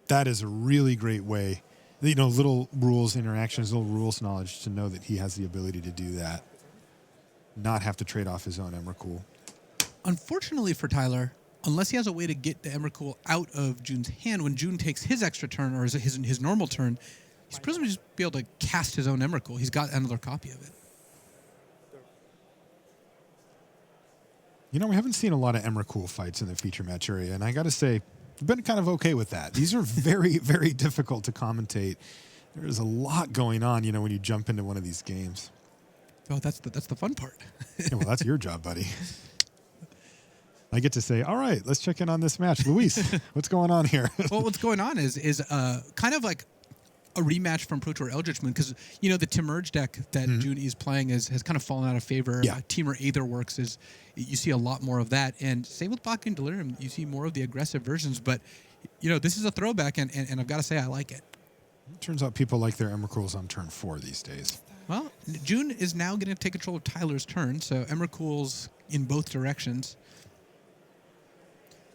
That is a really great way. You know, little rules interactions, little rules knowledge to know that he has the ability to do that. Not have to trade off his own Emrakul. Unfortunately for Tyler, unless he has a way to get the Emrakul out of Jun's hand, when Jun takes his extra turn or his normal turn, he's presumably just be able to cast his own Emrakul. He's got another copy of it. You know, we haven't seen a lot of Emrakul fights in the feature match area, and I got to say, I've been kind of okay with that. These are very, very difficult to commentate. There's a lot going on, you know, when you jump into one of these games. Oh, that's the fun part. Yeah, well, that's your job, buddy. I get to say, all right, let's check in on this match. Luis, what's going on here? Well, what's going on is kind of like a rematch from Pro Tour Eldritch Moon because, you know, the Timurge deck that Jun is playing has kind of fallen out of favor. Yeah. Teamer Aetherworks you see a lot more of that. And same with Bach and Delirium. You see more of the aggressive versions. But, you know, this is a throwback, and I've got to say I like it. It turns out people like their Emrakuls on turn 4 these days. Well, Jun is now going to take control of Tyler's turn, so Emrakul's in both directions.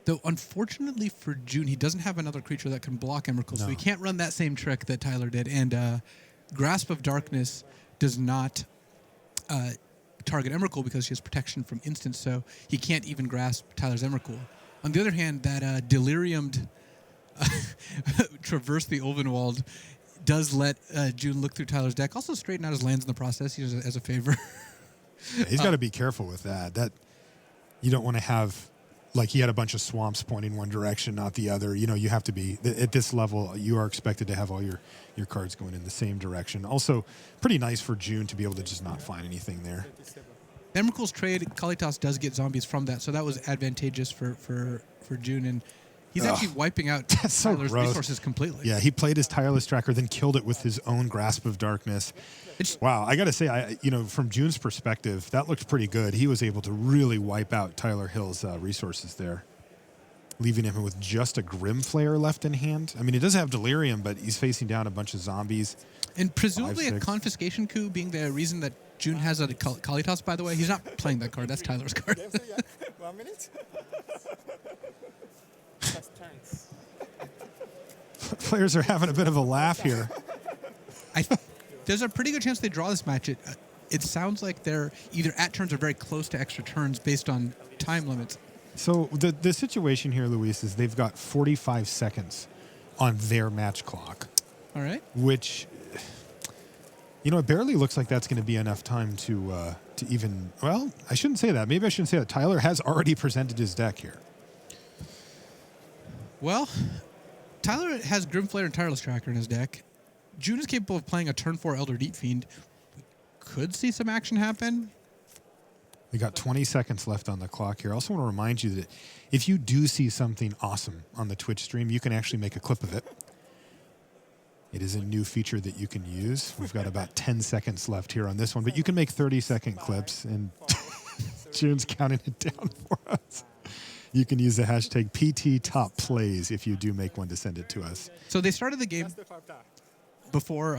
Though, unfortunately for Jun, he doesn't have another creature that can block Emrakul, so he can't run that same trick that Tyler did. And Grasp of Darkness does not target Emrakul because she has protection from instants, so he can't even grasp Tyler's Emrakul. On the other hand, that Deliriumed Traverse the Ulvenwald does let Jun look through Tyler's deck. Also straighten out his lands in the process as a favor. Yeah, he's got to be careful with that. That you don't want to have, like he had a bunch of swamps pointing one direction, not the other. You know, you have to be, at this level, you are expected to have all your cards going in the same direction. Also, pretty nice for Jun to be able to just not find anything there. Emrakul's trade, Kalitas does get zombies from that, so that was advantageous for Jun. And He's actually wiping out That's so Tyler's gross. resources completely. Yeah, he played his tireless tracker, then killed it with his own grasp of darkness. Wow, I got to say, from June's perspective, that looked pretty good. He was able to really wipe out Tyler Hill's resources there, leaving him with just a Grim Flare left in hand. I mean, he does have Delirium, but he's facing down a bunch of zombies. And presumably 5, a 6. confiscation coup being the reason that June has a Kalitas, by the way. He's not playing that card. That's Tyler's card. 1 minute. Players are having a bit of a laugh here. There's a pretty good chance they draw this match. It sounds like they're either at turns or very close to extra turns based on time limits. So the situation here, Luis, is they've got 45 seconds on their match clock. All right. Which, it barely looks like that's going to be enough time to even. Well, I shouldn't say that. Maybe I shouldn't say that. Tyler has already presented his deck here. Well, Tyler has Grimflare and Tireless Tracker in his deck. June is capable of playing a turn 4 Elder Deep Fiend. Could see some action happen. We got 20 seconds left on the clock here. I also want to remind you that if you do see something awesome on the Twitch stream, you can actually make a clip of it. It is a new feature that you can use. We've got about 10 seconds left here on this one, but you can make 30-second clips, and June's counting it down for us. You can use the hashtag PTTopPlays if you do make one to send it to us. So they started the game before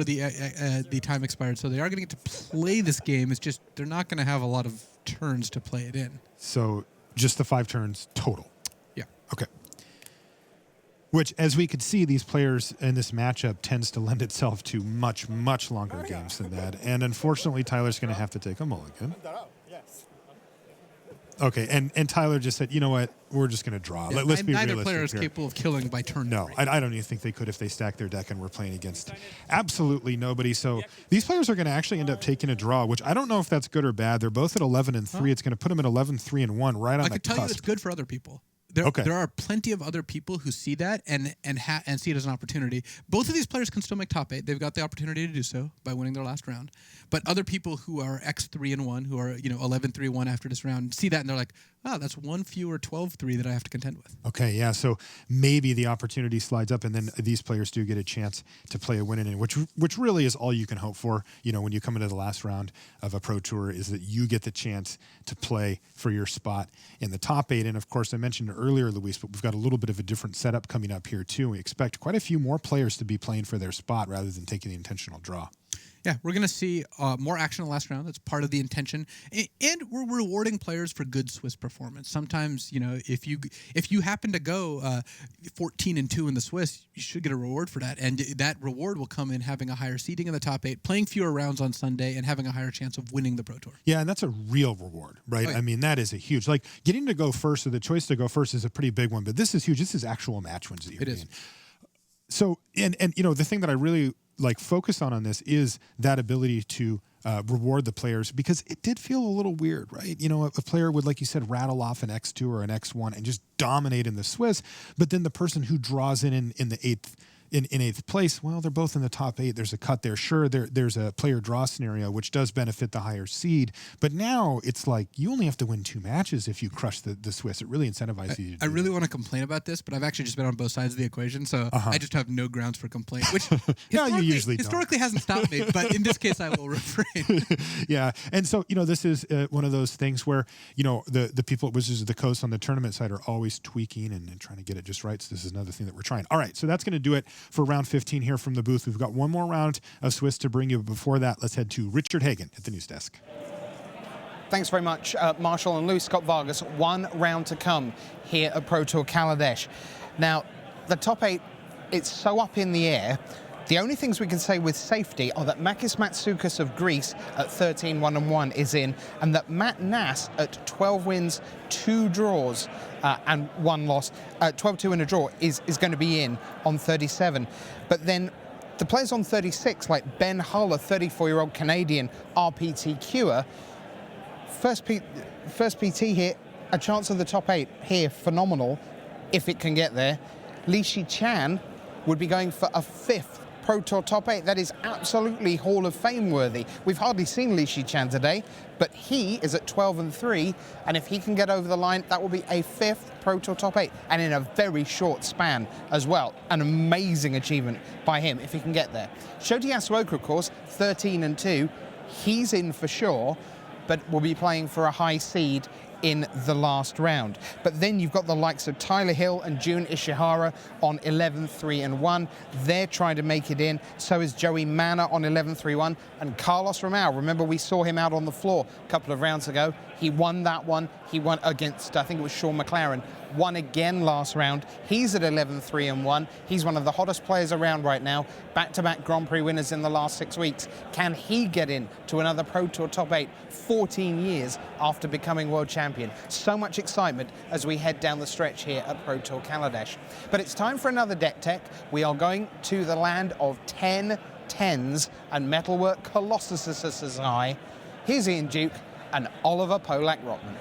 the time expired, so they are going to get to play this game. It's just they're not going to have a lot of turns to play it in. So just the 5 turns total? Yeah. Okay. Which, as we could see, these players in this matchup tends to lend itself to much, much longer games than that. And unfortunately, Tyler's going to have to take a mulligan. Okay, and Tyler just said, you know what, we're just going to draw. Yeah, Let's be neither realistic player is here. capable of killing by turn. No, 3. I don't even think they could if they stacked their deck and were playing against absolutely nobody. So these players are going to actually end up taking a draw, which I don't know if that's good or bad. They're both at 11-3. It's going to put them at 11-3-1 right on the cusp. I could tell you it's good for other people. There are plenty of other people who see that and see it as an opportunity. Both of these players can still make top 8. They've got the opportunity to do so by winning their last round. But other people who are X3-1, who are 11-3-1 after this round, see that and they're like, oh, that's one fewer 12-3 that I have to contend with. Okay, yeah. So maybe the opportunity slides up, and then these players do get a chance to play a win in, which really is all you can hope for. When you come into the last round of a Pro Tour, is that you get the chance to play for your spot in the top 8. And of course, I mentioned earlier, Luis, but we've got a little bit of a different setup coming up here too. We expect quite a few more players to be playing for their spot rather than taking the intentional draw. Yeah, we're going to see more action in the last round. That's part of the intention. And we're rewarding players for good Swiss performance. Sometimes, if you happen to go 14-2 in the Swiss, you should get a reward for that. And that reward will come in having a higher seeding in the top 8, playing fewer rounds on Sunday, and having a higher chance of winning the Pro Tour. Yeah, and that's a real reward, right? Oh, yeah. I mean, that is a huge, getting to go first, or the choice to go first is a pretty big one, but this is huge. This is actual match wins that you're getting. So, and the thing that I really focus on this is that ability to reward the players, because it did feel a little weird, right? A player would, like you said, rattle off an X2 or an X1 and just dominate in the Swiss, but then the person who draws in the 8th in 8th place, well, they're both in the top 8. There's a cut there. Sure, there's a player draw scenario, which does benefit the higher seed. But now it's like you only have to win 2 matches if you crush the Swiss. It really incentivizes you to do I really want to complain about this, but I've actually just been on both sides of the equation, so I just have no grounds for complaint, which no, you usually historically hasn't stopped me, but in this case I will refrain. Yeah, and so, this is one of those things where, the people at Wizards of the Coast on the tournament side are always tweaking and trying to get it just right. So this is another thing that we're trying. All right, so that's going to do it for round 15 here from the booth. We've got one more round of Swiss to bring you. But before that, let's head to Richard Hagan at the news desk. Thanks very much, Marshall and Luis Scott Vargas. One round to come here at Pro Tour Kaladesh. Now, the top 8, it's so up in the air. The only things we can say with safety are that Makis Matsoukas of Greece at 13-1-1 is in, and that Matt Nass at 12 wins, 2 draws and 1 loss, 12-2 in a draw, is going to be in on 37. But then the players on 36, like Ben Hull, a 34-year-old Canadian RPTQer, first PT here, a chance of the top 8 here, phenomenal, if it can get there. Li Shi Chan would be going for a 5th Pro Tour top 8 that is absolutely Hall of Fame worthy. We've hardly seen Li Shichan today, but he is at 12-3, and if he can get over the line, that will be a 5th Pro Tour top 8, and in a very short span as well. An amazing achievement by him if he can get there. Shota Yasooka, of course, 13-2. He's in for sure, but will be playing for a high seed in the last round. But then you've got the likes of Tyler Hill and Jun Ishihara on 11-3-1. They're trying to make it in. So is Joey Manna on 11-3-1. And Carlos Romao, remember we saw him out on the floor a couple of rounds ago. He won that one. He won against, I think it was Sean McLaren. Won again last round. He's at 11-3-1. He's one of the hottest players around right now. Back-to-back Grand Prix winners in the last 6 weeks. Can he get in to another Pro Tour top 8 14 years after becoming world champion? So much excitement as we head down the stretch here at Pro Tour Kaladesh. But it's time for another deck tech. We are going to the land of 10 10s and metalwork colossuses. Here's Reid Duke and Oliver Polak-Rottman.